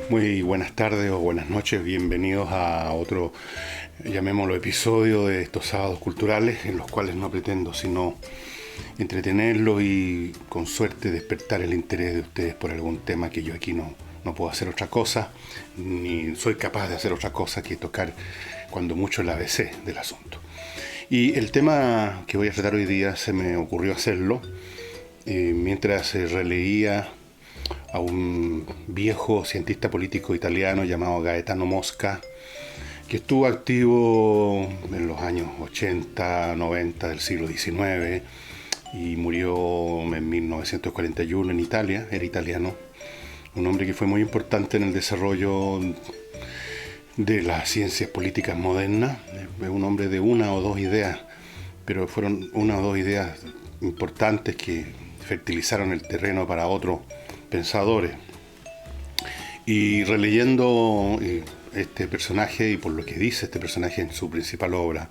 Muy buenas tardes o buenas noches, bienvenidos a otro, llamémoslo, episodio de estos sábados culturales, en los cuales no pretendo sino entretenerlos y con suerte despertar el interés de ustedes por algún tema que yo aquí no puedo hacer otra cosa, ni soy capaz de hacer otra cosa que tocar cuando mucho el ABC del asunto. Y el tema que voy a tratar hoy día se me ocurrió hacerlo mientras releía a un viejo cientista político italiano llamado Gaetano Mosca, que estuvo activo en los años 80, 90 del siglo XIX y murió en 1941 en Italia. Era italiano, un hombre que fue muy importante en el desarrollo de las ciencias políticas modernas. Un hombre de una o dos ideas, pero fueron una o dos ideas importantes que fertilizaron el terreno para otros pensadores. Y releyendo este personaje y por lo que dice este personaje en su principal obra,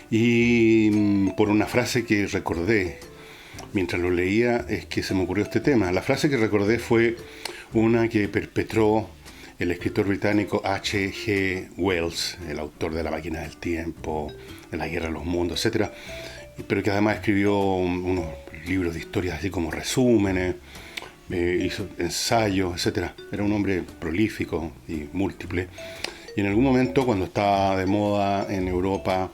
y por una frase que recordé mientras lo leía, es que se me ocurrió este tema. La frase que recordé fue una que perpetró el escritor británico H. G. Wells, el autor de La máquina del tiempo, de La guerra de los mundos, etc., pero que además escribió unos libros de historias así como resúmenes, hizo ensayos, etcétera. Era un hombre prolífico y múltiple. Y en algún momento, cuando estaba de moda en Europa,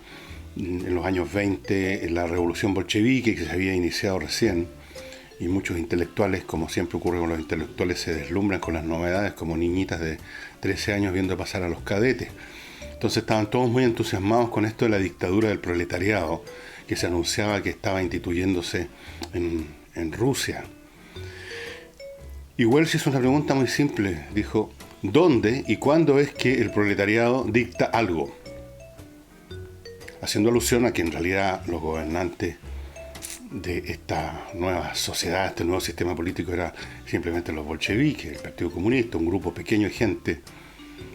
en los años 20, en la revolución bolchevique que se había iniciado recién, y muchos intelectuales, como siempre ocurre con los intelectuales, se deslumbran con las novedades como niñitas de 13 años viendo pasar a los cadetes. Entonces estaban todos muy entusiasmados con esto de la dictadura del proletariado, que se anunciaba que estaba instituyéndose en Rusia. Y Wells hizo una pregunta muy simple. Dijo, ¿dónde y cuándo es que el proletariado dicta algo? Haciendo alusión a que en realidad los gobernantes de esta nueva sociedad, este nuevo sistema político, era simplemente los bolcheviques, el Partido Comunista, un grupo pequeño de gente,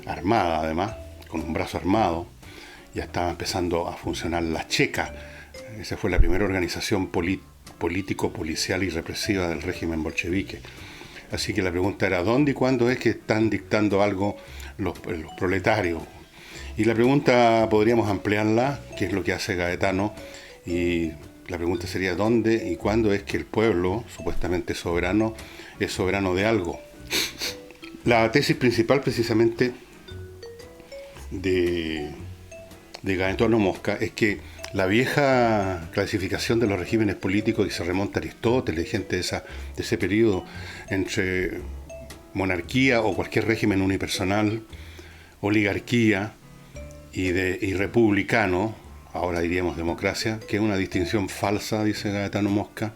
armada además, con un brazo armado. Ya estaba empezando a funcionar la Checa. Esa fue la primera organización político, policial y represiva del régimen bolchevique. Así que la pregunta era, ¿dónde y cuándo es que están dictando algo los proletarios? Y la pregunta podríamos ampliarla, que es lo que hace Gaetano, y la pregunta sería, ¿dónde y cuándo es que el pueblo, supuestamente soberano, es soberano de algo? La tesis principal, precisamente, de Gaetano Mosca es que la vieja clasificación de los regímenes políticos que se remonta a Aristóteles, gente de ese periodo, entre monarquía o cualquier régimen unipersonal, oligarquía y republicano, ahora diríamos democracia, que es una distinción falsa, dice Gaetano Mosca,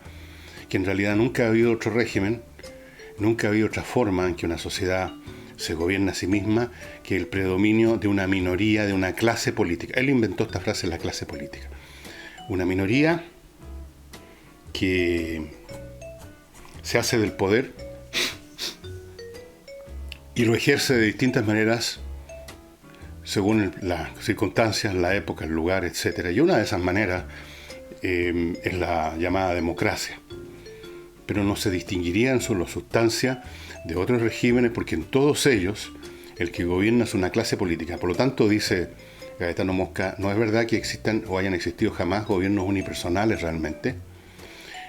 que en realidad nunca ha habido otro régimen, nunca ha habido otra forma en que una sociedad se gobierna a sí misma que el predominio de una minoría, de una clase política. Él inventó esta frase, la clase política. Una minoría que se hace del poder y lo ejerce de distintas maneras según las circunstancias, la época, el lugar, etc. Y una de esas maneras es la llamada democracia. Pero no se distinguiría en su sustancia de otros regímenes, porque en todos ellos el que gobierna es una clase política. Por lo tanto, dice Gaetano Mosca, no es verdad que existan o hayan existido jamás gobiernos unipersonales realmente,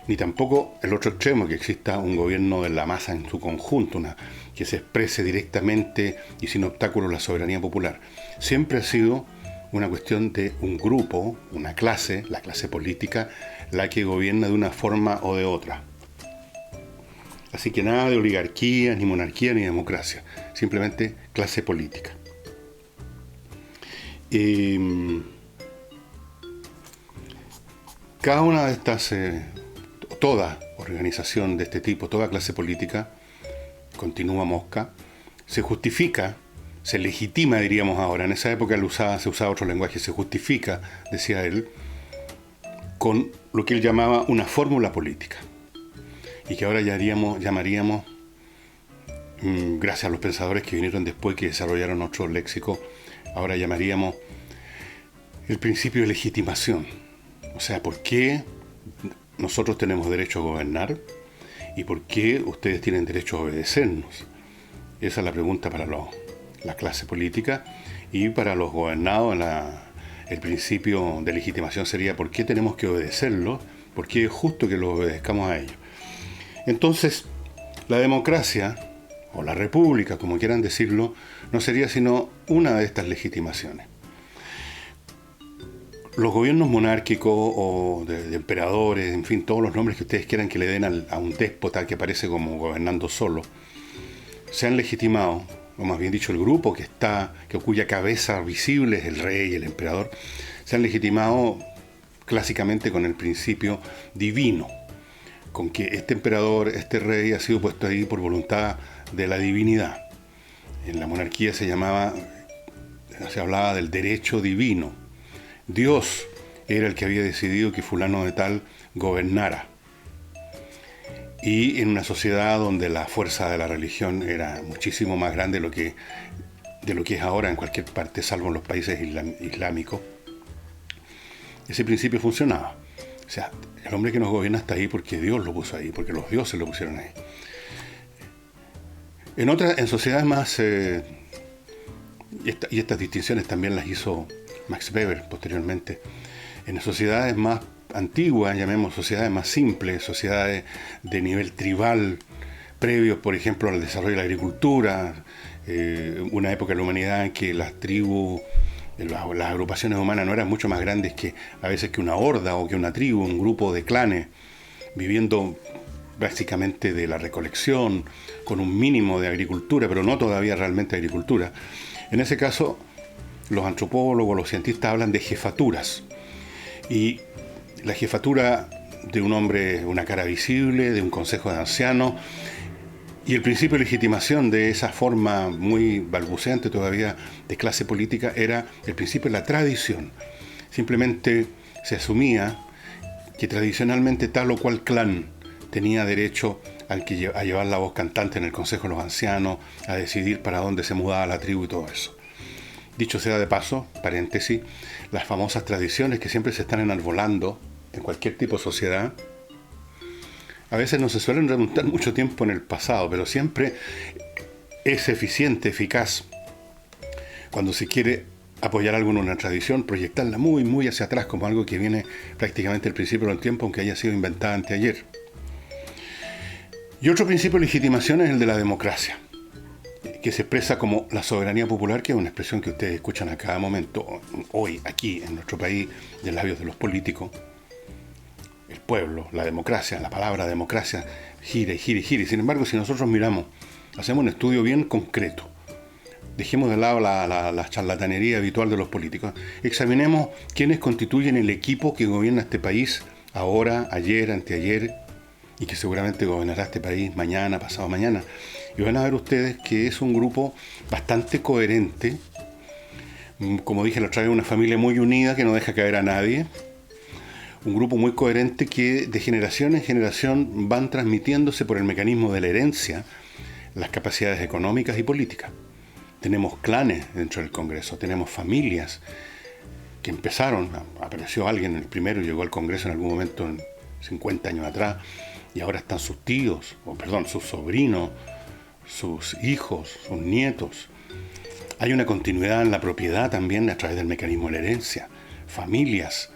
ni tampoco el otro extremo, que exista un gobierno de la masa en su conjunto, que se exprese directamente y sin obstáculos la soberanía popular. Siempre ha sido una cuestión de un grupo, una clase, la clase política, la que gobierna de una forma o de otra. Así que nada de oligarquía, ni monarquía, ni democracia. Simplemente clase política. Cada una de estas, toda organización de este tipo, toda clase política, continúa Mosca, se justifica, se legitima, diríamos ahora. En esa época se usaba otro lenguaje, se justifica, decía él, con lo que él llamaba una fórmula política. Y que ahora llamaríamos, gracias a los pensadores que vinieron después, que desarrollaron otro léxico, ahora llamaríamos el principio de legitimación. O sea, ¿por qué nosotros tenemos derecho a gobernar? ¿Y por qué ustedes tienen derecho a obedecernos? Esa es la pregunta para la clase política y para los gobernados. El principio de legitimación sería ¿por qué tenemos que obedecerlo? ¿Por qué es justo que los obedezcamos a ellos? Entonces, la democracia, o la república, como quieran decirlo, no sería sino una de estas legitimaciones. Los gobiernos monárquicos o de emperadores, en fin, todos los nombres que ustedes quieran que le den a un déspota que aparece como gobernando solo, se han legitimado, o más bien dicho, el grupo cuya cabeza visible es el rey, el emperador, se han legitimado clásicamente con el principio divino, con que este emperador, este rey, ha sido puesto ahí por voluntad de la divinidad. En la monarquía se hablaba del derecho divino. Dios era el que había decidido que fulano de tal gobernara. Y en una sociedad donde la fuerza de la religión era muchísimo más grande de lo que es ahora en cualquier parte, salvo en los países islámicos, ese principio funcionaba. O sea, el hombre que nos gobierna está ahí porque Dios lo puso ahí, porque los dioses lo pusieron ahí. En sociedades más... y estas distinciones también las hizo Max Weber posteriormente. En sociedades más antiguas, llamemos sociedades más simples, sociedades de nivel tribal, previos, por ejemplo, al desarrollo de la agricultura, una época de la humanidad en que las tribus, las agrupaciones humanas no eran mucho más grandes que a veces que una horda o que una tribu, un grupo de clanes, viviendo básicamente de la recolección, con un mínimo de agricultura, pero no todavía realmente agricultura. En ese caso, los antropólogos, los cientistas hablan de jefaturas. Y la jefatura de un hombre, una cara visible, de un consejo de ancianos, y el principio de legitimación de esa forma muy balbuceante todavía de clase política era el principio de la tradición. Simplemente se asumía que tradicionalmente tal o cual clan tenía derecho a llevar la voz cantante en el consejo de los ancianos, a decidir para dónde se mudaba la tribu y todo eso. Dicho sea de paso, paréntesis, las famosas tradiciones que siempre se están enarbolando en cualquier tipo de sociedad, a veces no se suelen remontar mucho tiempo en el pasado, pero siempre es eficiente, eficaz, cuando se quiere apoyar algo en una tradición, proyectarla muy, muy hacia atrás, como algo que viene prácticamente al principio del tiempo, aunque haya sido inventada anteayer. Y otro principio de legitimación es el de la democracia, que se expresa como la soberanía popular, que es una expresión que ustedes escuchan a cada momento, hoy, aquí, en nuestro país, de labios de los políticos. El pueblo, la democracia, la palabra democracia gira y gira y gira. Sin embargo, si nosotros miramos, hacemos un estudio bien concreto, dejemos de lado la charlatanería habitual de los políticos, examinemos quiénes constituyen el equipo que gobierna este país ahora, ayer, anteayer, y que seguramente gobernará este país mañana, pasado mañana. Y van a ver ustedes que es un grupo bastante coherente, como dije la otra vez, una familia muy unida que no deja caer a nadie, un grupo muy coherente que de generación en generación van transmitiéndose por el mecanismo de la herencia las capacidades económicas y políticas. Tenemos clanes dentro del Congreso, tenemos familias que empezaron, apareció alguien, el primero llegó al Congreso en algún momento, en 50 años atrás, y ahora están sus tíos, sus sobrinos, sus hijos, sus nietos. Hay una continuidad en la propiedad también a través del mecanismo de la herencia. Familias,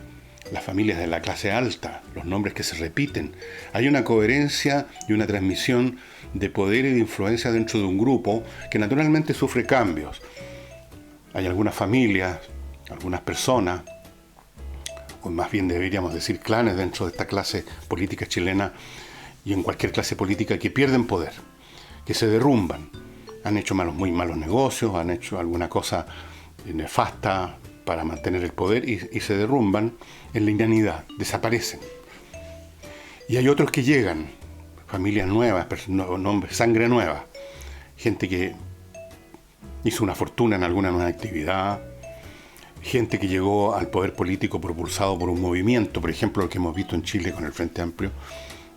las familias de la clase alta, los nombres que se repiten. Hay una coherencia y una transmisión de poder y de influencia dentro de un grupo que naturalmente sufre cambios. Hay algunas familias, algunas personas, o más bien deberíamos decir clanes dentro de esta clase política chilena y en cualquier clase política, que pierden poder, que se derrumban. Han hecho muy malos negocios, han hecho alguna cosa nefasta para mantener el poder y se derrumban en la inanidad, desaparecen. Y hay otros que llegan, familias nuevas, sangre nueva, gente que hizo una fortuna en alguna nueva actividad, gente que llegó al poder político propulsado por un movimiento, por ejemplo, lo que hemos visto en Chile con el Frente Amplio.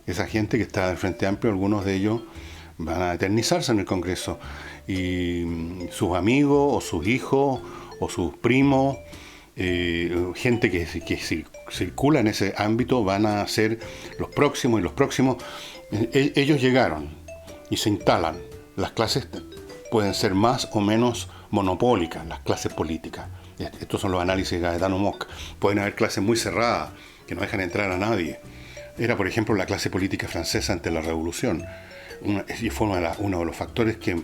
Esa gente que está en el Frente Amplio, algunos de ellos van a eternizarse en el Congreso, y sus amigos o sus hijos o sus primos, gente que circula en ese ámbito, van a ser los próximos y los próximos. Ellos llegaron y se instalan. Las clases pueden ser más o menos monopólicas, las clases políticas. Estos son los análisis de Gaetano Mosca. Pueden haber clases muy cerradas, que no dejan entrar a nadie. Era, por ejemplo, la clase política francesa ante la Revolución. Y fue uno de los factores que,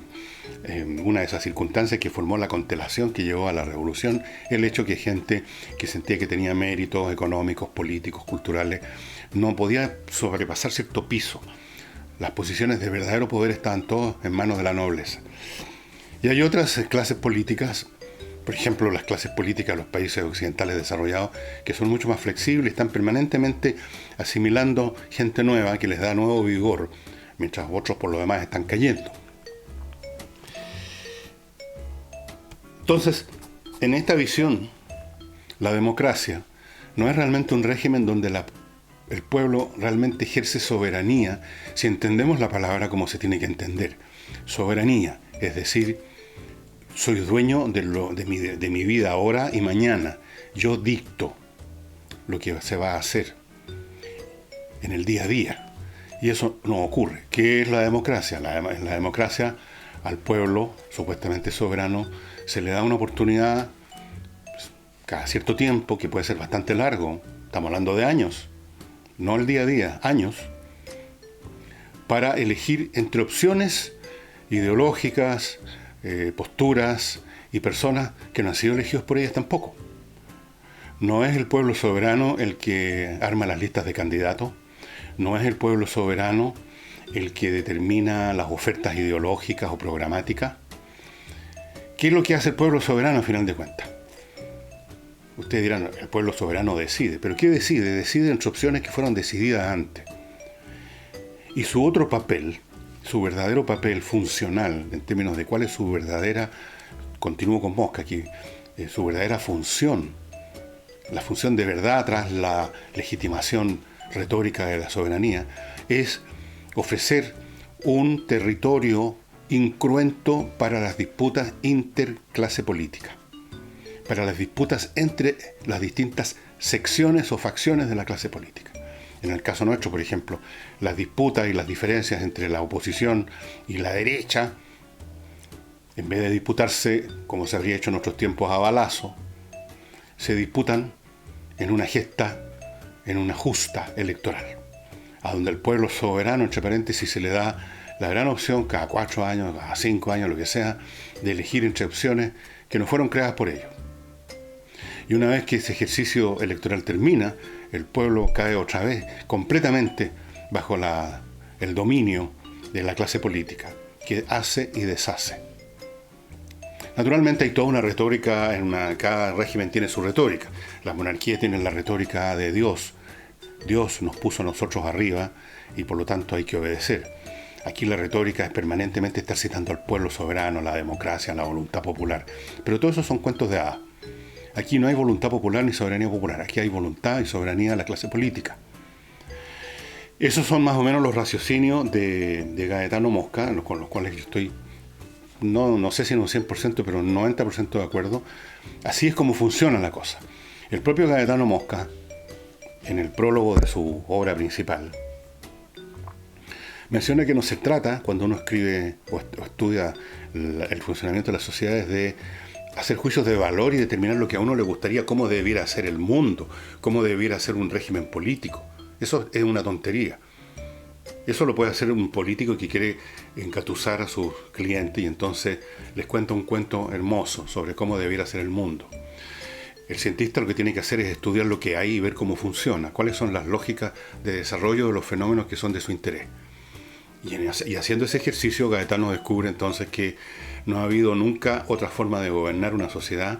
una de esas circunstancias que formó la constelación que llevó a la Revolución, el hecho que gente que sentía que tenía méritos económicos, políticos, culturales, no podía sobrepasar cierto piso. Las posiciones de verdadero poder estaban todas en manos de la nobleza. Y hay otras clases políticas, por ejemplo, las clases políticas de los países occidentales desarrollados, que son mucho más flexibles, están permanentemente asimilando gente nueva que les da nuevo vigor, mientras otros por lo demás están cayendo. Entonces, en esta visión, la democracia no es realmente un régimen donde el pueblo realmente ejerce soberanía, si entendemos la palabra como se tiene que entender. Soberanía, es decir, soy dueño de mi vida ahora y mañana. Yo dicto lo que se va a hacer en el día a día. Y eso no ocurre. ¿Qué es la democracia? En la democracia, al pueblo, supuestamente soberano, se le da una oportunidad cada cierto tiempo, que puede ser bastante largo, estamos hablando de años, no el día a día, años, para elegir entre opciones ideológicas, posturas y personas que no han sido elegidos por ellas tampoco. No es el pueblo soberano el que arma las listas de candidatos, no es el pueblo soberano el que determina las ofertas ideológicas o programáticas. ¿Qué es lo que hace el pueblo soberano a final de cuentas? Ustedes dirán, el pueblo soberano decide, pero ¿qué decide? Decide entre opciones que fueron decididas antes. Y su otro papel, su verdadero papel funcional, en términos de cuál es su verdadera, continúo con Mosca aquí, su verdadera función, la función de verdad tras la legitimación retórica de la soberanía, es ofrecer un territorio incruento para las disputas interclase política, para las disputas entre las distintas secciones o facciones de la clase política. En el caso nuestro, por ejemplo, las disputas y las diferencias entre la oposición y la derecha, en vez de disputarse, como se habría hecho en otros tiempos, a balazo, se disputan en una gesta, en una justa electoral, a donde el pueblo soberano, entre paréntesis, se le da la gran opción cada 4 años, cada 5 años, lo que sea, de elegir entre opciones que no fueron creadas por ellos. Y una vez que ese ejercicio electoral termina, el pueblo cae otra vez completamente bajo el dominio de la clase política, que hace y deshace. Naturalmente hay toda una retórica, cada régimen tiene su retórica. Las monarquías tienen la retórica de Dios. Dios nos puso a nosotros arriba y por lo tanto hay que obedecer. Aquí la retórica es permanentemente estar citando al pueblo soberano, la democracia, la voluntad popular. Pero todo eso son cuentos de hadas. Aquí no hay voluntad popular ni soberanía popular. Aquí hay voluntad y soberanía de la clase política. Esos son más o menos los raciocinios de Gaetano Mosca, con los cuales yo estoy, no sé si en un 100%, pero un 90% de acuerdo. Así es como funciona la cosa. El propio Gaetano Mosca, en el prólogo de su obra principal, menciona que no se trata, cuando uno escribe o estudia el funcionamiento de las sociedades, de hacer juicios de valor y determinar lo que a uno le gustaría, cómo debiera ser el mundo, cómo debiera ser un régimen político. Eso es una tontería. Eso lo puede hacer un político que quiere engatusar a sus clientes y entonces les cuenta un cuento hermoso sobre cómo debiera ser el mundo. El cientista lo que tiene que hacer es estudiar lo que hay y ver cómo funciona, cuáles son las lógicas de desarrollo de los fenómenos que son de su interés. Y haciendo ese ejercicio, Gaetano descubre entonces que no ha habido nunca otra forma de gobernar una sociedad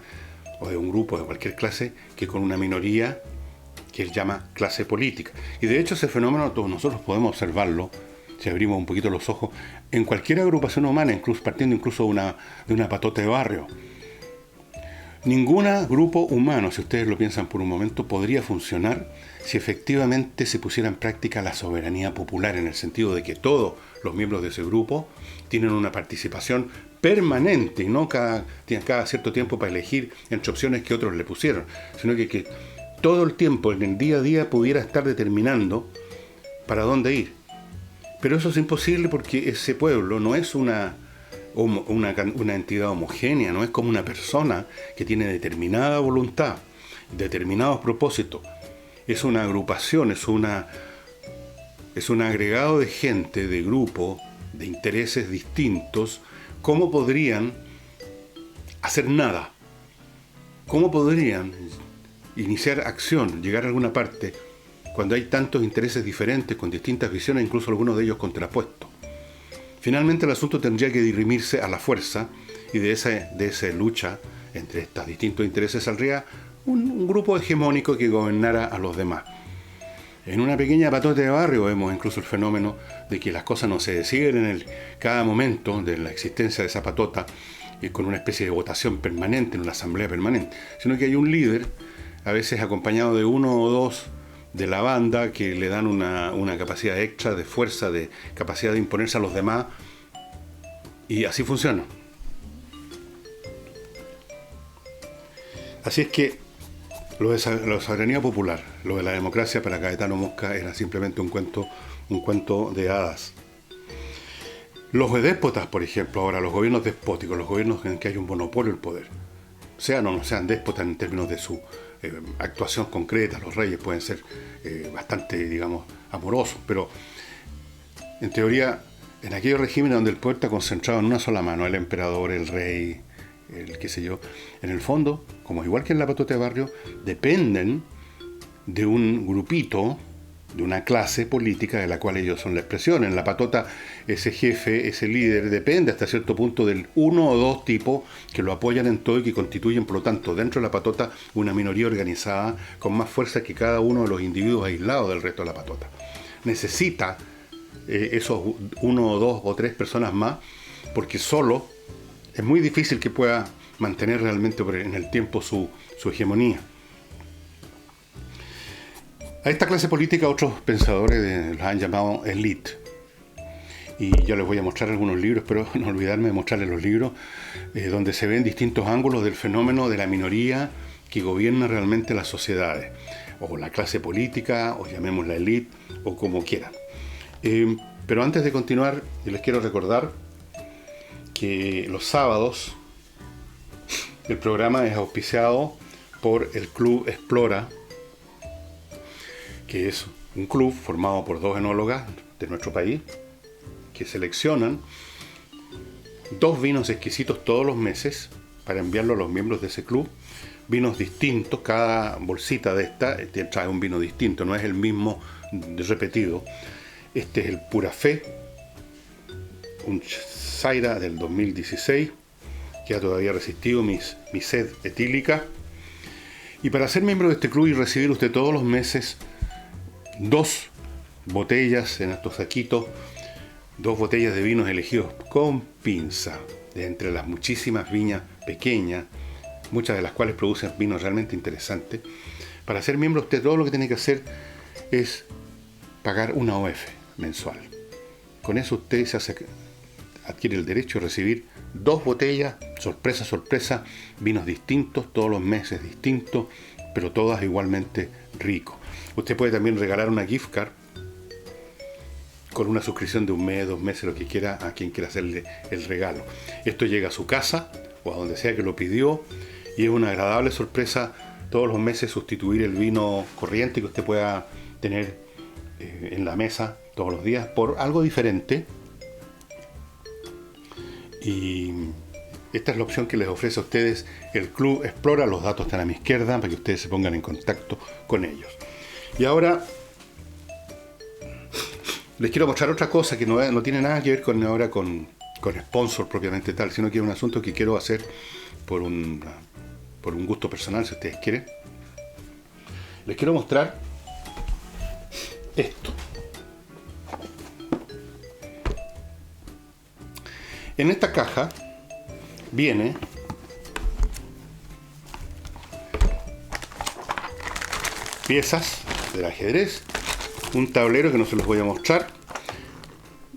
o de un grupo de cualquier clase que con una minoría que él llama clase política. Y de hecho ese fenómeno todos nosotros podemos observarlo, si abrimos un poquito los ojos, en cualquier agrupación humana, partiendo incluso de una patota de barrio. Ningún grupo humano, si ustedes lo piensan por un momento, podría funcionar si efectivamente se pusiera en práctica la soberanía popular, en el sentido de que todos los miembros de ese grupo tienen una participación permanente y no tienen cada cierto tiempo para elegir entre opciones que otros le pusieron, sino que todo el tiempo, en el día a día, pudiera estar determinando para dónde ir. Pero eso es imposible porque ese pueblo no es una una entidad homogénea, no es como una persona que tiene determinada voluntad, determinados propósitos. Es una agrupación, es un agregado de gente, de grupos, de intereses distintos. ¿Cómo podrían hacer nada? ¿Cómo podrían iniciar acción, llegar a alguna parte, cuando hay tantos intereses diferentes, con distintas visiones, incluso algunos de ellos contrapuestos? Finalmente el asunto tendría que dirimirse a la fuerza, y de esa lucha entre estos distintos intereses saldría un grupo hegemónico que gobernara a los demás. En una pequeña patota de barrio vemos incluso el fenómeno de que las cosas no se deciden en cada momento de la existencia de esa patota, con una especie de votación permanente, en una asamblea permanente, sino que hay un líder, a veces acompañado de uno o dos de la banda, que le dan una capacidad extra de fuerza, de capacidad de imponerse a los demás, y así funciona. Así es que lo de la soberanía popular, lo de la democracia para Caetano Mosca era simplemente un cuento de hadas. Los déspotas, por ejemplo, ahora los gobiernos despóticos, los gobiernos en que hay un monopolio del poder, sean o no sean déspotas en términos de su actuación concreta, los reyes pueden ser bastante, digamos, amorosos, pero en teoría, en aquellos regímenes donde el poder está concentrado en una sola mano, el emperador, el rey, el qué sé yo, en el fondo, como igual que en la patota de barrio, dependen de un grupito, de una clase política de la cual ellos son la expresión. En la patota, ese jefe, ese líder, depende hasta cierto punto del uno o dos tipos que lo apoyan en todo y que constituyen, por lo tanto, dentro de la patota, una minoría organizada con más fuerza que cada uno de los individuos aislados del resto de la patota. Necesita esos uno o dos o tres personas más, porque solo es muy difícil que pueda mantener realmente en el tiempo su hegemonía. A esta clase política otros pensadores los han llamado élite. Y yo les voy a mostrar algunos libros, pero no olvidarme de mostrarles los libros, donde se ven distintos ángulos del fenómeno de la minoría que gobierna realmente las sociedades, o la clase política, o llamémosla élite, o como quieran. Pero antes de continuar, yo les quiero recordar que los sábados el programa es auspiciado por el Club Explora, que es un club formado por dos enólogas de nuestro país que seleccionan 2 vinos exquisitos todos los meses para enviarlo a los miembros de ese club. Vinos distintos, cada bolsita de esta trae un vino distinto, no es el mismo repetido. Este es el Pura Fe, un Zaira del 2016, que ha todavía resistido mi sed etílica. Y para ser miembro de este club y recibir usted todos los meses 2 botellas en estos saquitos, 2 botellas de vinos elegidos con pinza, de entre las muchísimas viñas pequeñas, muchas de las cuales producen vinos realmente interesantes. Para ser miembro usted todo lo que tiene que hacer es pagar una OF mensual. Con eso usted adquiere el derecho de recibir 2 botellas, sorpresa, sorpresa, vinos distintos, todos los meses distintos, pero todas igualmente ricos. Usted puede también regalar una gift card con una suscripción de 1 mes, 2 meses, lo que quiera, a quien quiera hacerle el regalo. Esto llega a su casa o a donde sea que lo pidió, y es una agradable sorpresa todos los meses sustituir el vino corriente que usted pueda tener en la mesa todos los días por algo diferente. Y esta es la opción que les ofrece a ustedes el Club Explora. Los datos están a mi izquierda para que ustedes se pongan en contacto con ellos. Y ahora les quiero mostrar otra cosa que no tiene nada que ver con sponsor propiamente tal, sino que es un asunto que quiero hacer por un gusto personal, si ustedes quieren. Les quiero mostrar esto. En esta caja viene piezas del ajedrez, un tablero que no se los voy a mostrar,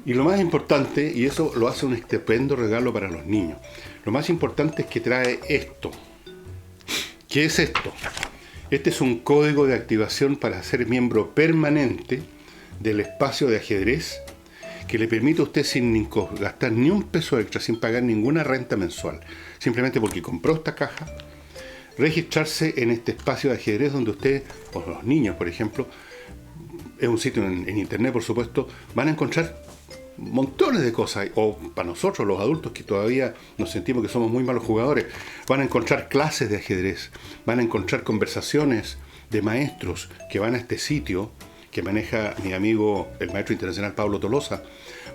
y lo más importante, y eso lo hace un estupendo regalo para los niños, lo más importante es que trae esto. ¿Qué es esto? Este es un código de activación para ser miembro permanente del espacio de ajedrez, que le permite a usted sin gastar ni un peso extra, sin pagar ninguna renta mensual, simplemente porque compró esta caja, registrarse en este espacio de ajedrez donde usted, o los niños por ejemplo, es un sitio en internet por supuesto, van a encontrar montones de cosas, o para nosotros los adultos que todavía nos sentimos que somos muy malos jugadores, van a encontrar clases de ajedrez, van a encontrar conversaciones de maestros que van a este sitio que maneja mi amigo el maestro internacional Pablo Tolosa,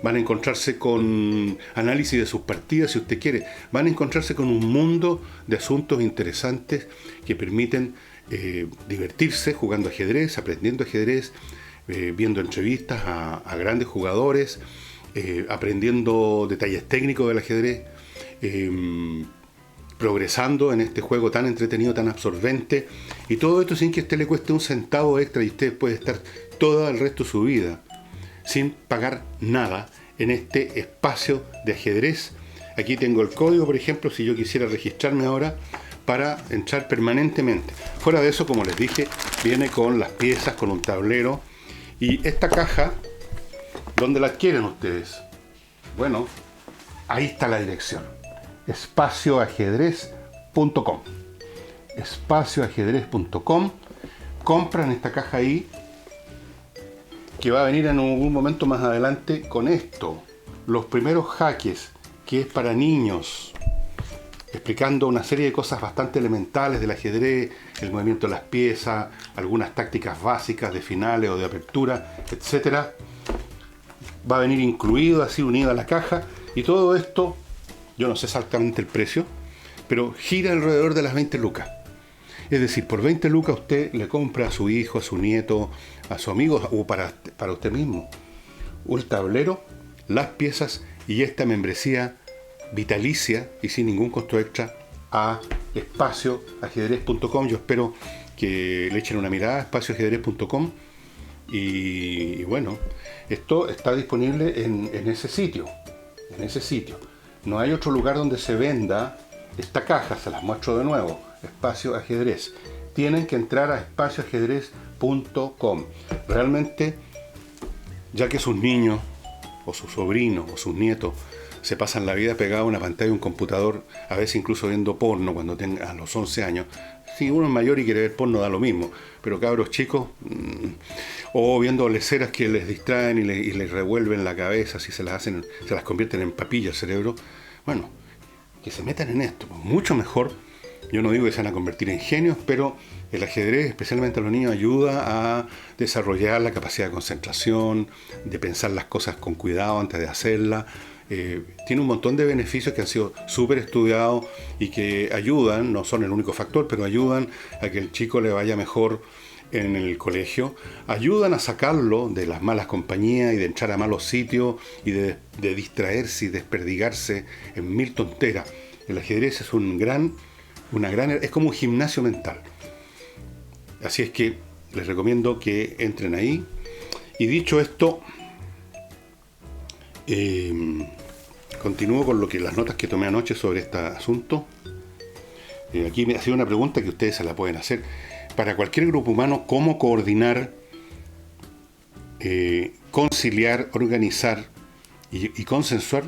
van a encontrarse con análisis de sus partidas si usted quiere, van a encontrarse con un mundo de asuntos interesantes que permiten divertirse jugando ajedrez, aprendiendo ajedrez, viendo entrevistas a grandes jugadores, aprendiendo detalles técnicos del ajedrez, progresando en este juego tan entretenido, tan absorbente, y todo esto sin que a usted le cueste un centavo extra y usted puede estar todo el resto de su vida sin pagar nada en este espacio de ajedrez. Aquí tengo el código, por ejemplo, si yo quisiera registrarme ahora para entrar permanentemente. Fuera de eso, como les dije, viene con las piezas, con un tablero, y esta caja, ¿dónde la adquieren ustedes? Bueno, ahí está la dirección. espacioajedrez.com. espacioajedrez.com. Compran esta caja ahí, que va a venir en algún momento más adelante con esto, los primeros jaques, que es para niños, explicando una serie de cosas bastante elementales del ajedrez, el movimiento de las piezas, algunas tácticas básicas de finales o de apertura, etcétera. Va a venir incluido, así unido a la caja, y todo esto, yo no sé exactamente el precio, pero gira alrededor de las 20 lucas. Es decir, por 20 lucas usted le compra a su hijo, a su nieto, a su amigo o para usted mismo un tablero, las piezas y esta membresía vitalicia y sin ningún costo extra a espacioajedrez.com. Yo espero que le echen una mirada a espacioajedrez.com y bueno, esto está disponible en ese sitio. No hay otro lugar donde se venda esta caja, se las muestro de nuevo. Espacio Ajedrez. Tienen que entrar a espacioajedrez.com. Realmente, ya que sus niños, o sus sobrinos, o sus nietos, se pasan la vida pegados a una pantalla de un computador, a veces incluso viendo porno cuando tengan a los 11 años. Si uno es mayor y quiere ver porno, da lo mismo. Pero cabros chicos, o viendo leceras que les distraen y les revuelven la cabeza, si se las convierten en papilla el cerebro, bueno, que se metan en esto. Mucho mejor. Yo no digo que se van a convertir en genios, pero el ajedrez, especialmente a los niños, ayuda a desarrollar la capacidad de concentración, de pensar las cosas con cuidado antes de hacerlas. Tiene un montón de beneficios que han sido súper estudiados y que ayudan, no son el único factor, pero ayudan a que el chico le vaya mejor en el colegio, ayudan a sacarlo de las malas compañías y de entrar a malos sitios y de distraerse y desperdigarse en mil tonteras. El ajedrez es es como un gimnasio mental. Así es que les recomiendo que entren ahí. Y dicho esto, continúo con las notas que tomé anoche sobre este asunto. Aquí me ha sido una pregunta que ustedes se la pueden hacer. Para cualquier grupo humano, ¿cómo coordinar, conciliar, organizar y consensuar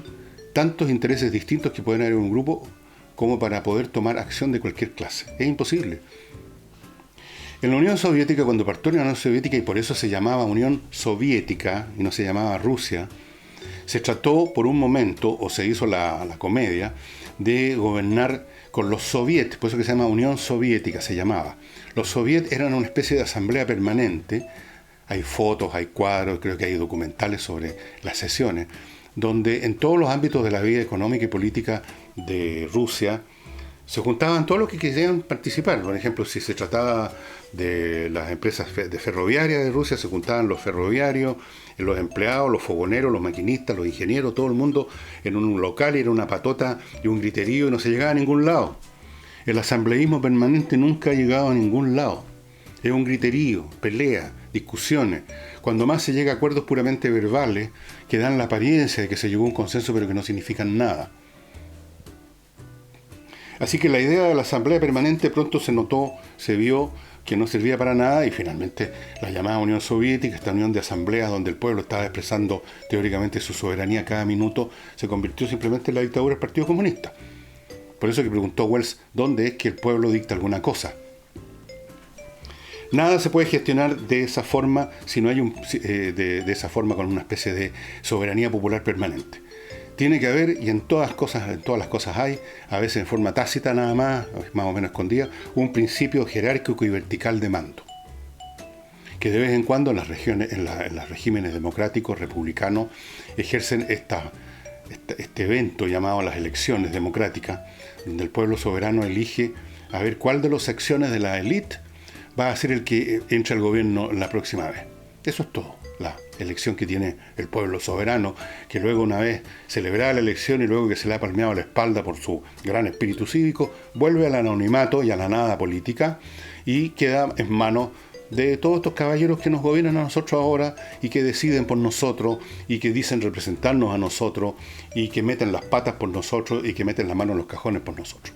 tantos intereses distintos que pueden haber en un grupo como para poder tomar acción de cualquier clase? Es imposible. En la Unión Soviética, cuando partió la Unión Soviética, y por eso se llamaba Unión Soviética y no se llamaba Rusia, se trató por un momento, o se hizo la comedia, de gobernar con los soviets, por eso que se llama Unión Soviética, se llamaba. Los soviets eran una especie de asamblea permanente, hay fotos, hay cuadros, creo que hay documentales sobre las sesiones, donde en todos los ámbitos de la vida económica y política de Rusia se juntaban todos los que quisieran participar. Por ejemplo, si se trataba de las empresas ferroviarias de Rusia, se juntaban los ferroviarios, los empleados, los fogoneros, los maquinistas, los ingenieros, todo el mundo en un local, y era una patota y un griterío y no se llegaba a ningún lado. El asambleísmo permanente nunca ha llegado a ningún lado. Es un griterío, pelea, discusiones. Cuando más se llega a acuerdos puramente verbales que dan la apariencia de que se llegó a un consenso pero que no significan nada. Así que la idea de la asamblea permanente pronto se notó, se vio que no servía para nada, y finalmente la llamada Unión Soviética, esta unión de asambleas donde el pueblo estaba expresando teóricamente su soberanía cada minuto, se convirtió simplemente en la dictadura del Partido Comunista. Por eso que preguntó Wells, ¿dónde es que el pueblo dicta alguna cosa? Nada se puede gestionar de esa forma si no hay de esa forma con una especie de soberanía popular permanente. Tiene que haber, y en todas las cosas hay, a veces en forma tácita nada más o menos escondida, un principio jerárquico y vertical de mando. Que de vez en cuando en los regímenes democráticos, republicanos, ejercen este evento llamado las elecciones democráticas, donde el pueblo soberano elige a ver cuál de las acciones de la élite va a ser el que entre al gobierno la próxima vez. Eso es todo. La elección que tiene el pueblo soberano, que luego una vez celebrada la elección y luego que se le ha palmeado la espalda por su gran espíritu cívico, vuelve al anonimato y a la nada política y queda en manos de todos estos caballeros que nos gobiernan a nosotros ahora y que deciden por nosotros y que dicen representarnos a nosotros y que meten las patas por nosotros y que meten la mano en los cajones por nosotros.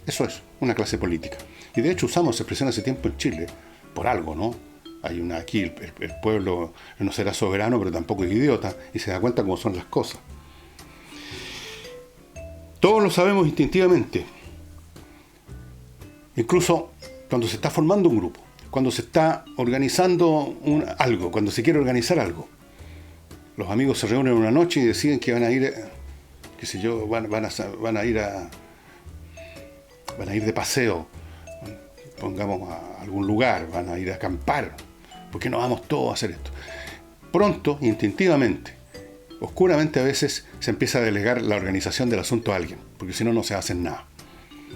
Eso es una clase política. Y de hecho usamos esa expresión hace tiempo en Chile, por algo, ¿no? Aquí el pueblo no será soberano, pero tampoco es idiota, y se da cuenta cómo son las cosas. Todos lo sabemos instintivamente. Incluso cuando se está formando un grupo, cuando se está organizando algo, cuando se quiere organizar algo. Los amigos se reúnen una noche y deciden que van a ir, qué sé yo, van a ir de paseo, pongamos a algún lugar, van a ir a acampar. ¿Por qué no vamos todos a hacer esto? Pronto, instintivamente, oscuramente a veces, se empieza a delegar la organización del asunto a alguien, porque si no, no se hace nada.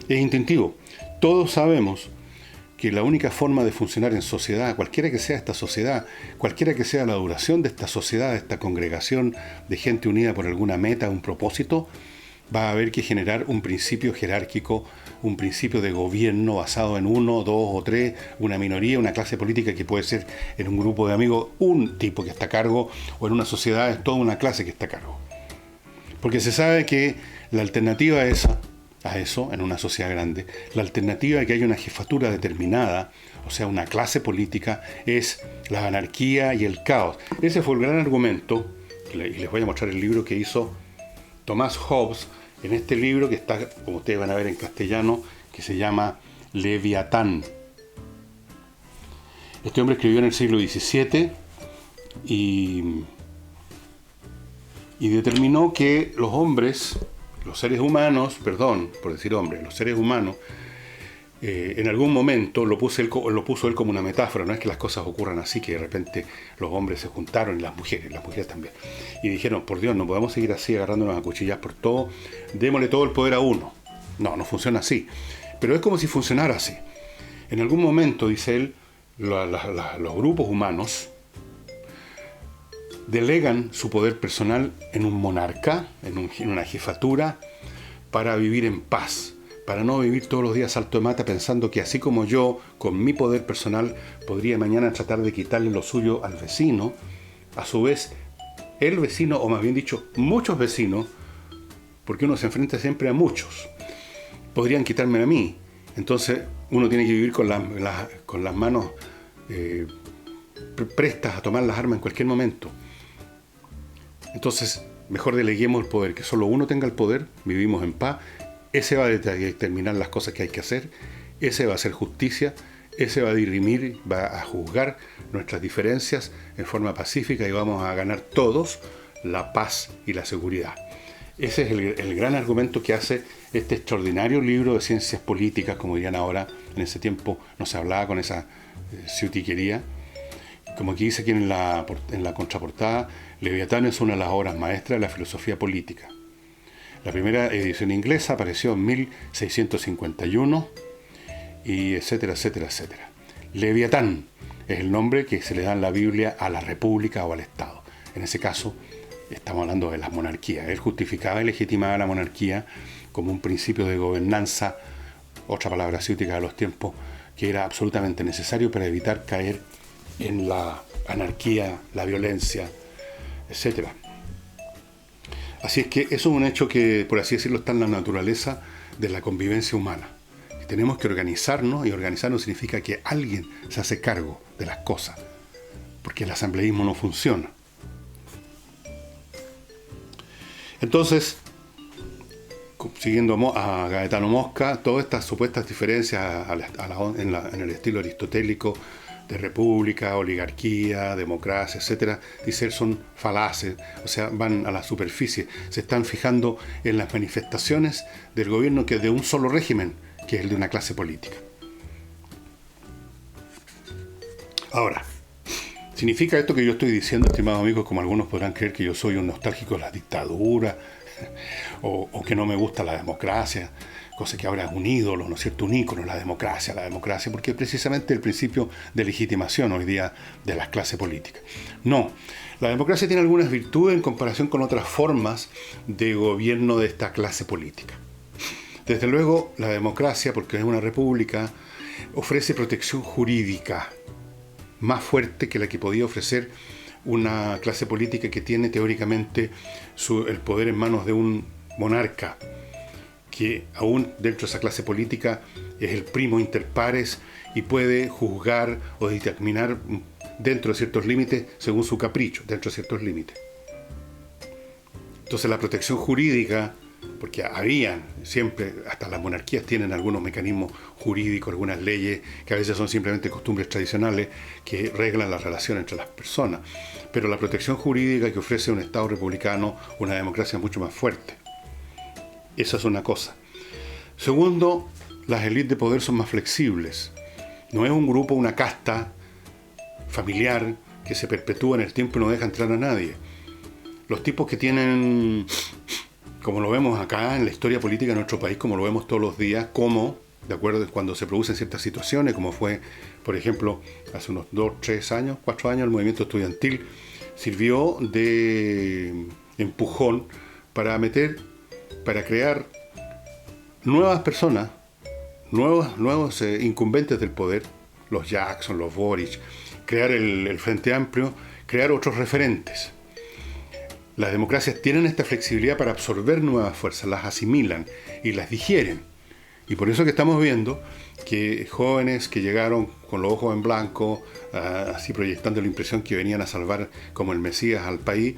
Es instintivo. Todos sabemos que la única forma de funcionar en sociedad, cualquiera que sea esta sociedad, cualquiera que sea la duración de esta sociedad, de esta congregación de gente unida por alguna meta, un propósito, va a haber que generar un principio jerárquico, un principio de gobierno basado en uno, dos o tres, una minoría, una clase política que puede ser en un grupo de amigos un tipo que está a cargo, o en una sociedad es toda una clase que está a cargo. Porque se sabe que la alternativa a eso, en una sociedad grande, la alternativa a que haya una jefatura determinada, o sea, una clase política, es la anarquía y el caos. Ese fue el gran argumento, y les voy a mostrar el libro que hizo Thomas Hobbes, en este libro que está, como ustedes van a ver en castellano, que se llama Leviatán. Este hombre escribió en el siglo XVII y determinó que los seres humanos, en algún momento lo puso él como una metáfora. No es que las cosas ocurran así, que de repente los hombres se juntaron y las mujeres también, y dijeron, por Dios, no podemos seguir así agarrándonos a cuchillas por todo, démosle todo el poder a uno. No funciona así, pero es como si funcionara así. En algún momento, dice él, los grupos humanos delegan su poder personal en un monarca, en una jefatura, para vivir en paz, para no vivir todos los días salto de mata pensando que así como yo, con mi poder personal, podría mañana tratar de quitarle lo suyo al vecino, a su vez, el vecino, o más bien dicho, muchos vecinos, porque uno se enfrenta siempre a muchos, podrían quitarme a mí. Entonces uno tiene que vivir con las manos prestas a tomar las armas en cualquier momento. Entonces, mejor deleguemos el poder, que solo uno tenga el poder, vivimos en paz. Ese va a determinar las cosas que hay que hacer, ese va a hacer justicia, ese va a dirimir, va a juzgar nuestras diferencias en forma pacífica y vamos a ganar todos la paz y la seguridad. Ese es el gran argumento que hace este extraordinario libro de ciencias políticas, como dirían ahora. En ese tiempo no se hablaba con esa ciutiquería. Como aquí dice aquí en la contraportada, Leviatán es una de las obras maestras de la filosofía política. La primera edición inglesa apareció en 1651, y etcétera, etcétera, etcétera. Leviatán es el nombre que se le da en la Biblia a la república o al Estado. En ese caso, estamos hablando de las monarquías. Él justificaba y legitimaba la monarquía como un principio de gobernanza, otra palabra ciútica de los tiempos, que era absolutamente necesario para evitar caer en la anarquía, la violencia, etcétera. Así es que eso es un hecho que, por así decirlo, está en la naturaleza de la convivencia humana. tenemos que organizarnos, y organizarnos significa que alguien se hace cargo de las cosas, porque el asambleísmo no funciona. Entonces, siguiendo a Gaetano Mosca, todas estas supuestas diferencias en el estilo aristotélico de república, oligarquía, democracia, etcétera, dice él, son falaces, o sea, van a la superficie, se están fijando en las manifestaciones del gobierno que es de un solo régimen, que es el de una clase política. Ahora, ¿significa esto que yo estoy diciendo, estimados amigos, como algunos podrán creer que yo soy un nostálgico de la dictadura o que no me gusta la democracia? Cosa que ahora es un ídolo, ¿no es cierto? Un ícono, la democracia, porque es precisamente el principio de legitimación hoy día de las clases políticas. No, la democracia tiene algunas virtudes en comparación con otras formas de gobierno de esta clase política. Desde luego, la democracia, porque es una república, ofrece protección jurídica más fuerte que la que podía ofrecer una clase política que tiene teóricamente el poder en manos de un monarca, que aún dentro de esa clase política es el primo inter pares y puede juzgar o determinar dentro de ciertos límites según su capricho, dentro de ciertos límites. Entonces la protección jurídica, porque habían siempre, hasta las monarquías tienen algunos mecanismos jurídicos, algunas leyes que a veces son simplemente costumbres tradicionales que reglan la relación entre las personas, pero la protección jurídica que ofrece un Estado republicano, una democracia mucho más fuerte. Esa es una cosa. Segundo, las élites de poder son más flexibles. No es un grupo, una casta familiar que se perpetúa en el tiempo y no deja entrar a nadie. Los tipos que tienen, como lo vemos acá en la historia política de nuestro país, como lo vemos todos los días, como, de acuerdo, cuando se producen ciertas situaciones, como fue, por ejemplo, hace unos 2, 3 años, 4 años, el movimiento estudiantil sirvió de empujón para crear nuevas personas, nuevos incumbentes del poder, los Jackson, los Boric, crear el Frente Amplio, crear otros referentes. Las democracias tienen esta flexibilidad para absorber nuevas fuerzas, las asimilan y las digieren. Y por eso que estamos viendo que jóvenes que llegaron con los ojos en blanco, así proyectando la impresión que venían a salvar como el Mesías al país,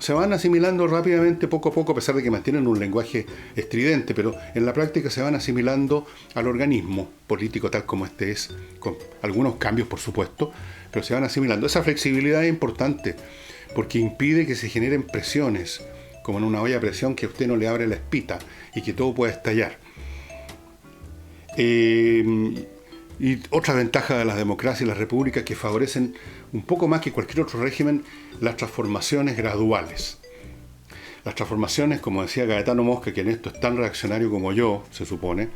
se van asimilando rápidamente, poco a poco, a pesar de que mantienen un lenguaje estridente, pero en la práctica se van asimilando al organismo político tal como este es, con algunos cambios por supuesto, pero se van asimilando. Esa flexibilidad es importante porque impide que se generen presiones, como en una olla a presión que a usted no le abre la espita y que todo pueda estallar. Y otra ventaja de las democracias y las repúblicas que favorecen un poco más que cualquier otro régimen las transformaciones graduales. Las transformaciones, como decía Gaetano Mosca, que en esto es tan reaccionario como yo, se supone,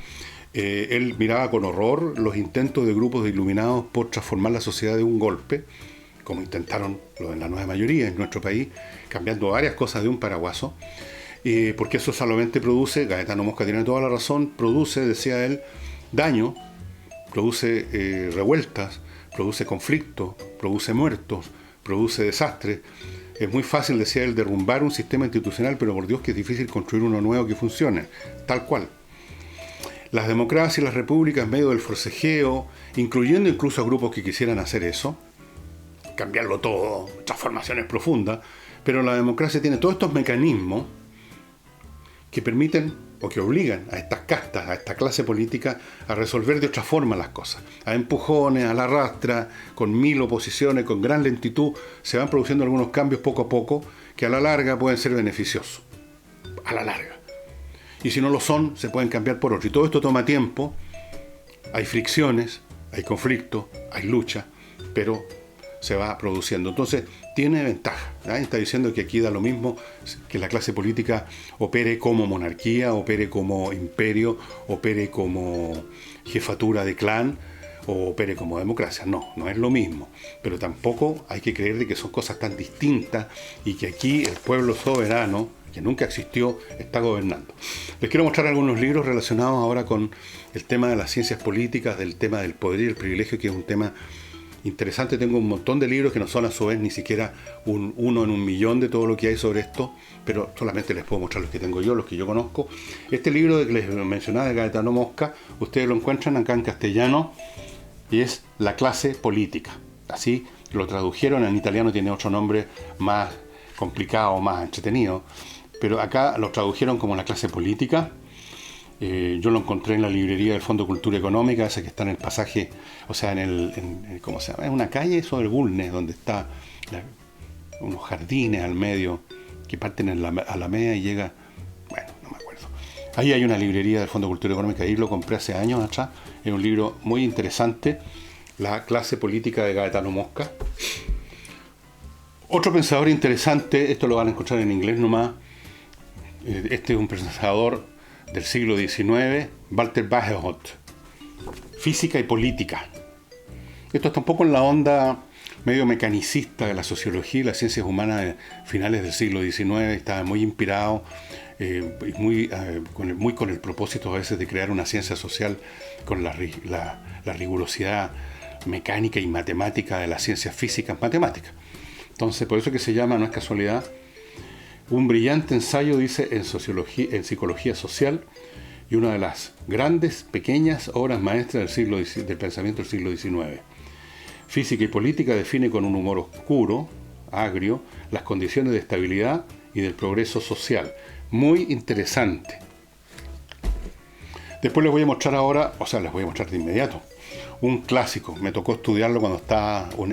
él miraba con horror los intentos de grupos de iluminados por transformar la sociedad de un golpe, como intentaron lo de la nueva mayoría en nuestro país, cambiando varias cosas de un paraguaso, porque eso solamente produce, Gaetano Mosca tiene toda la razón, produce, decía él, daño, produce revueltas, produce conflictos, produce muertos, produce desastres. Es muy fácil, decía él, derrumbar un sistema institucional, pero por Dios que es difícil construir uno nuevo que funcione, tal cual. Las democracias y las repúblicas, en medio del forcejeo, incluyendo incluso a grupos que quisieran hacer eso, cambiarlo todo, transformaciones profundas, pero la democracia tiene todos estos mecanismos que permiten o que obligan a estas castas, a esta clase política, a resolver de otra forma las cosas. A empujones, a la rastra, con 1000 oposiciones, con gran lentitud, se van produciendo algunos cambios poco a poco que a la larga pueden ser beneficiosos. A la larga. Y si no lo son, se pueden cambiar por otro. Y todo esto toma tiempo, hay fricciones, hay conflictos, hay lucha, pero se va produciendo. Entonces, tiene ventaja. Nadie está diciendo que aquí da lo mismo que la clase política opere como monarquía, opere como imperio, opere como jefatura de clan o opere como democracia. No, no es lo mismo. Pero tampoco hay que creer de que son cosas tan distintas y que aquí el pueblo soberano, que nunca existió, está gobernando. Les quiero mostrar algunos libros relacionados ahora con el tema de las ciencias políticas, del tema del poder y el privilegio, que es un tema interesante. Tengo un montón de libros que no son a su vez ni siquiera uno en un millón de todo lo que hay sobre esto, pero solamente les puedo mostrar los que tengo yo, los que yo conozco. Este libro que les mencionaba de Gaetano Mosca, ustedes lo encuentran acá en castellano y es La clase política. Así lo tradujeron, en italiano tiene otro nombre más complicado, más entretenido, pero acá lo tradujeron como La clase política. Yo lo encontré en la librería del Fondo Cultura Económica, esa que está en el pasaje, o sea, ¿cómo se llama? Es una calle sobre el Bulnes, donde está unos jardines al medio que parten en la Alameda y llega, bueno, no me acuerdo. Ahí hay una librería del Fondo Cultura Económica, ahí lo compré hace años atrás, es un libro muy interesante, La clase política de Gaetano Mosca. Otro pensador interesante, esto lo van a encontrar en inglés nomás, este es un pensador del siglo XIX, Walter Bagehot, Física y Política. Esto está un poco en la onda medio mecanicista de la sociología y las ciencias humanas de finales del siglo XIX, estaba muy inspirado, muy con el propósito a veces de crear una ciencia social con la rigurosidad mecánica y matemática de las ciencias físicas matemáticas. Entonces, por eso que se llama, no es casualidad, un brillante ensayo, dice, en psicología social y una de las grandes, pequeñas obras maestras del pensamiento del siglo XIX. Física y Política define con un humor oscuro, agrio, las condiciones de estabilidad y del progreso social. Muy interesante. Después les voy a mostrar ahora, o sea, les voy a mostrar de inmediato, un clásico. Me tocó estudiarlo cuando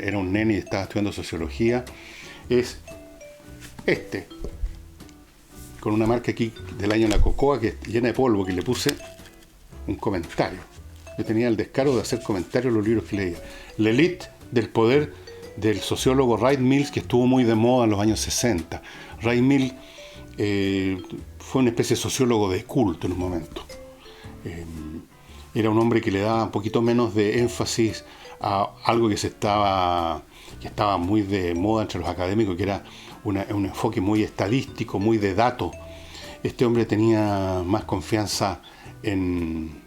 era un nene y estaba estudiando sociología. Es este, con una marca aquí del año La Cocoa, que es llena de polvo, que le puse un comentario. Yo tenía el descaro de hacer comentarios en los libros que leía. La élite del poder, del sociólogo Wright Mills, que estuvo muy de moda en los años 60. Wright Mills fue una especie de sociólogo de culto en un momento. Era un hombre que le daba un poquito menos de énfasis a algo que estaba muy de moda entre los académicos, que era un enfoque muy estadístico, muy de datos. Este hombre tenía más confianza en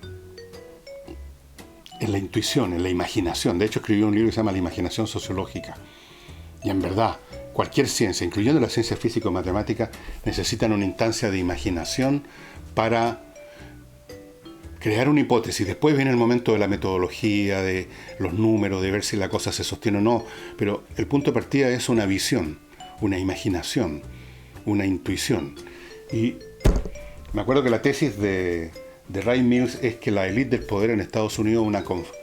la intuición, en la imaginación. De hecho, escribió un libro que se llama La imaginación sociológica. Y en verdad, cualquier ciencia, incluyendo la ciencia física o matemática, necesitan una instancia de imaginación para crear una hipótesis. Después viene el momento de la metodología, de los números, de ver si la cosa se sostiene o no. Pero el punto de partida es una visión, una imaginación, una intuición. Y me acuerdo que la tesis de Wright Mills es que la élite del poder en Estados Unidos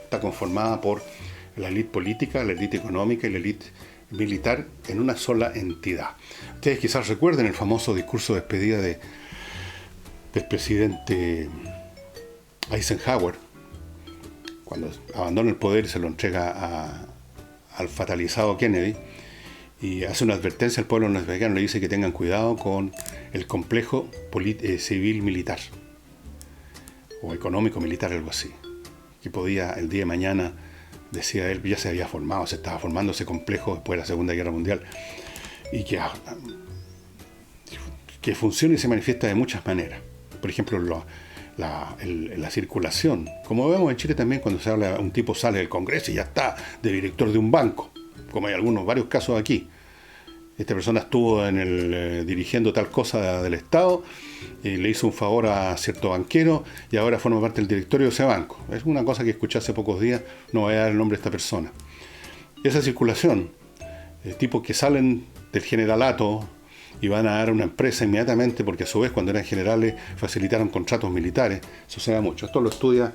está conformada por la élite política, la élite económica y la élite militar en una sola entidad. Ustedes quizás recuerden el famoso discurso de despedida del presidente Eisenhower, cuando abandona el poder y se lo entrega al fatalizado Kennedy, y hace una advertencia al pueblo norteamericano, le dice que tengan cuidado con el complejo civil-militar, o económico-militar, algo así, que podía el día de mañana, decía él, ya se había formado, se estaba formando ese complejo después de la Segunda Guerra Mundial, y que funciona y se manifiesta de muchas maneras. Por ejemplo, la circulación. Como vemos en Chile también, cuando se habla, un tipo sale del Congreso y ya está de director de un banco, como hay varios casos aquí. Esta persona estuvo dirigiendo tal cosa del Estado, y le hizo un favor a cierto banquero y ahora forma parte del directorio de ese banco. Es una cosa que escuché hace pocos días, no voy a dar el nombre de esta persona. Esa circulación, tipos que salen del generalato y van a dar una empresa inmediatamente, porque a su vez cuando eran generales facilitaron contratos militares, eso se da mucho. Esto lo estudia.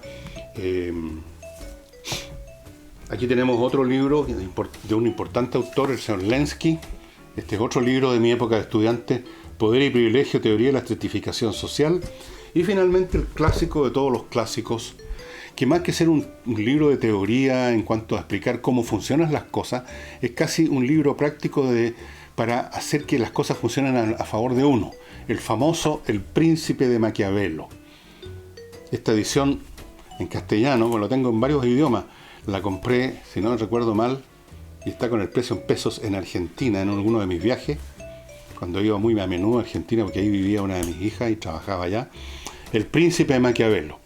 Aquí tenemos otro libro de un importante autor, el señor Lenski. Este es otro libro de mi época de estudiante, Poder y Privilegio, Teoría de la Estratificación Social. Y finalmente el clásico de todos los clásicos, que más que ser un libro de teoría en cuanto a explicar cómo funcionan las cosas, es casi un libro práctico para hacer que las cosas funcionen a favor de uno. El famoso El Príncipe de Maquiavelo. Esta edición en castellano, bueno, lo tengo en varios idiomas, la compré, si no recuerdo mal, y está con el precio en pesos en Argentina, en alguno de mis viajes, cuando iba muy a menudo a Argentina, porque ahí vivía una de mis hijas y trabajaba allá. El Príncipe de Maquiavelo.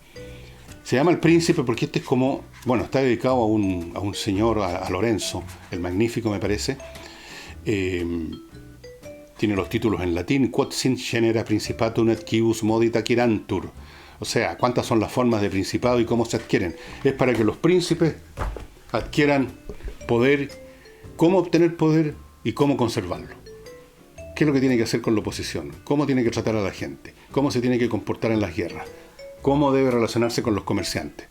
Se llama El Príncipe porque este es como Bueno, está dedicado a un señor, a Lorenzo, el Magnífico me parece. Tiene los títulos en latín, Quod sint genera principatum et quibus modit acquirantur. O sea, cuántas son las formas de principado y cómo se adquieren. Es para que los príncipes adquieran poder, cómo obtener poder y cómo conservarlo. ¿Qué es lo que tiene que hacer con la oposición? ¿Cómo tiene que tratar a la gente? ¿Cómo se tiene que comportar en las guerras? ¿Cómo debe relacionarse con los comerciantes?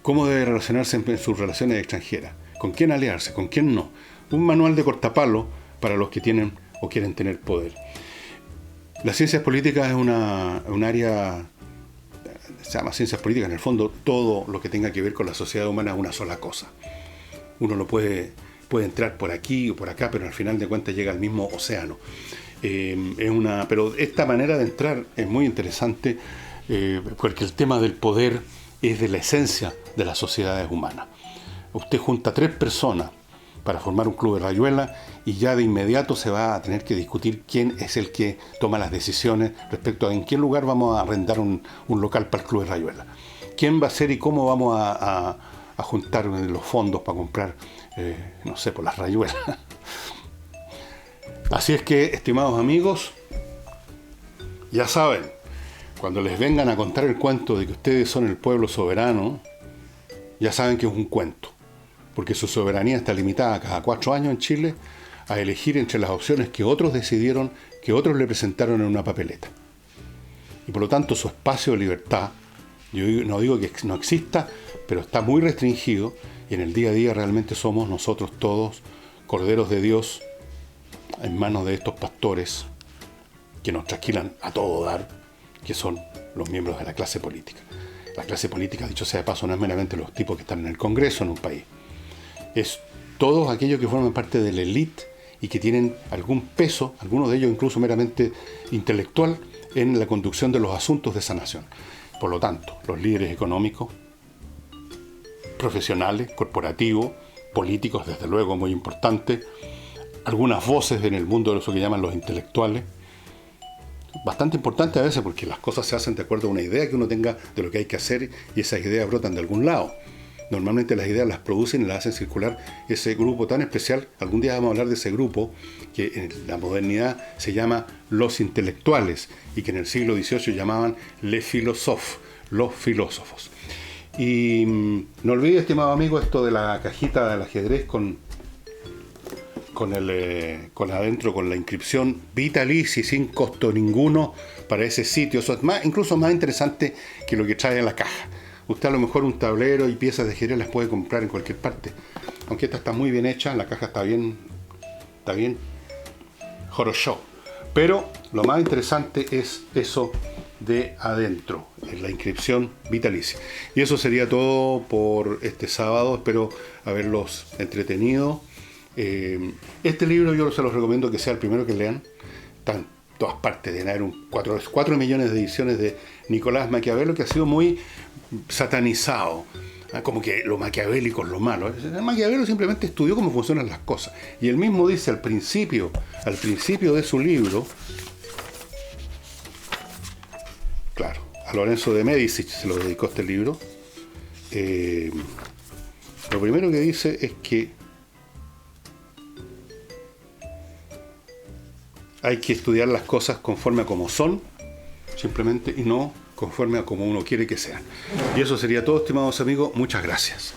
¿Cómo debe relacionarse en sus relaciones extranjeras? ¿Con quién aliarse? ¿Con quién no? Un manual de cortapalo para los que tienen o quieren tener poder. Las ciencias políticas es un área, se llama ciencias políticas, en el fondo todo lo que tenga que ver con la sociedad humana es una sola cosa. Uno lo puede entrar por aquí o por acá, pero al final de cuentas llega al mismo océano. Pero esta manera de entrar es muy interesante porque el tema del poder es de la esencia de las sociedades humanas. Usted junta 3 personas para formar un club de rayuela y ya de inmediato se va a tener que discutir quién es el que toma las decisiones respecto a en qué lugar vamos a arrendar un local para el club de rayuela. ¿Quién va a ser y cómo vamos a juntar los fondos para comprar, no sé, por las rayuelas? Así es que, estimados amigos, ya saben, cuando les vengan a contar el cuento de que ustedes son el pueblo soberano, ya saben que es un cuento, porque su soberanía está limitada cada 4 años en Chile a elegir entre las opciones que otros decidieron, que otros le presentaron en una papeleta. Y por lo tanto su espacio de libertad, yo no digo que no exista, pero está muy restringido y en el día a día realmente somos nosotros todos corderos de Dios en manos de estos pastores que nos trasquilan a todo dar, que son los miembros de la clase política. La clase política, dicho sea de paso, no es meramente los tipos que están en el Congreso en un país. Es todos aquellos que forman parte de la élite y que tienen algún peso, algunos de ellos incluso meramente intelectual, en la conducción de los asuntos de esa nación. Por lo tanto, los líderes económicos, profesionales, corporativos, políticos, desde luego, muy importantes, algunas voces en el mundo de eso que llaman los intelectuales, bastante importante a veces porque las cosas se hacen de acuerdo a una idea que uno tenga de lo que hay que hacer y esas ideas brotan de algún lado. Normalmente las ideas las producen y las hacen circular ese grupo tan especial. Algún día vamos a hablar de ese grupo que en la modernidad se llama los intelectuales y que en el siglo XVIII llamaban les philosophes, los filósofos. Y no olvide, estimado amigo, esto de la cajita del ajedrez con adentro con la inscripción vitalicia sin costo ninguno para ese sitio. Eso es incluso más interesante que lo que trae en la caja. Usted a lo mejor un tablero y piezas de ajedrez las puede comprar en cualquier parte. Aunque esta está muy bien hecha, la caja está bien Horoshow. Pero lo más interesante es eso de adentro, en la inscripción vitalicia. Y eso sería todo por este sábado. Espero haberlos entretenido. Este libro yo se los recomiendo que sea el primero que lean. Está en todas partes, de haber 4 millones de ediciones de Nicolás Maquiavelo, que ha sido muy satanizado, como que lo maquiavélico es lo malo. Maquiavelo simplemente estudió cómo funcionan las cosas y él mismo dice al principio de su libro, claro, a Lorenzo de Médici se lo dedicó este libro. Lo primero que dice es que hay que estudiar las cosas conforme a como son, simplemente, y no conforme a como uno quiere que sean. Y eso sería todo, estimados amigos. Muchas gracias.